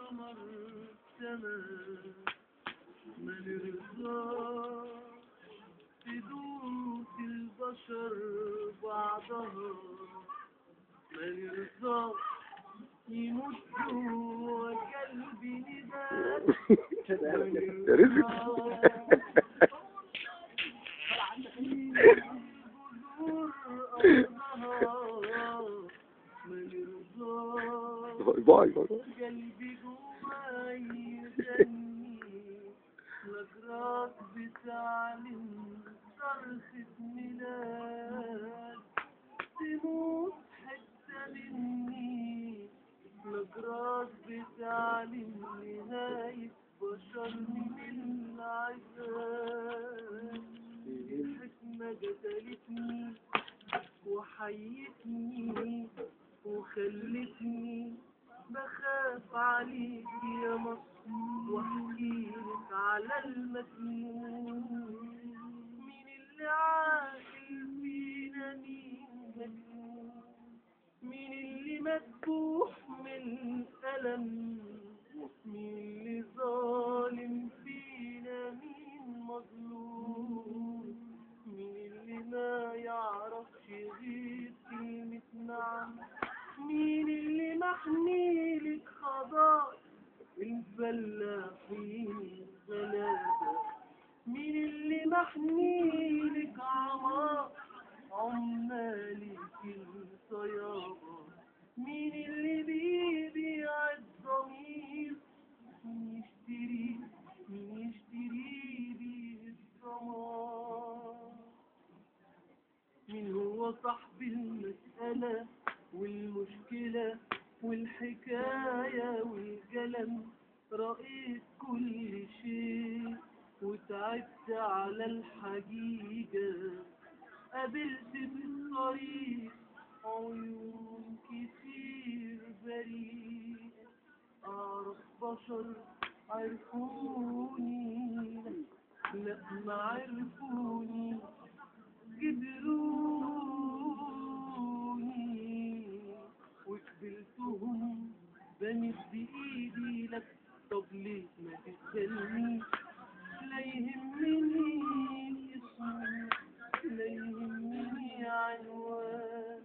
قمر السماء ما نرضى تدوس البشر بعضها، ما نرضى يموت جوا قلبي نداء، يا رزق. باي باي. قلبي جواي يغني لجراس بتعلم صرخة ميلاد، تموت حتة مني لجراس بتعلم نهاية بشر من العذاب. الحكمة قتلتني وحيتني وخلتني بخاف عليك يا مصر واحكيلك على المجنون. مين اللي عاقل فينا مين مجنون، مين اللي مذبوح من ألم، مين اللي ظالم فينا مين مظلوم، مين اللي ما يعرفش غير كلمة نعم، مين اللي محميلك خضار الفلاحين غلابة، مين اللي محميلك عمار عمالك الصيابة، مين اللي بيبيع الضمير مين يشتري بيه الثمار. مين هو صاحب المسألة والمشكلة والحكاية والقلم، رأيت كل شيء وتعبت على الحقيقة، قابلت في الطريق عيون كتير بريئة، أعرف بشر عرفوني لا ما عرفوني قدروني وقبلتهم بمد ايدي لك. طب ليه ما تسألني لا يهمني اسمك لا يهمني عنوان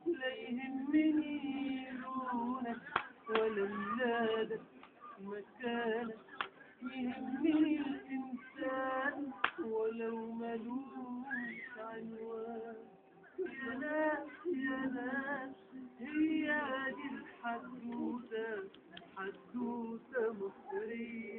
لا يهمني لونك ولا ميلادك مكانك، يهمني الإنسان ولو ملوش عنوان. يا ناس يا ناس هي دي الحدوتة، حدوتة مصرية.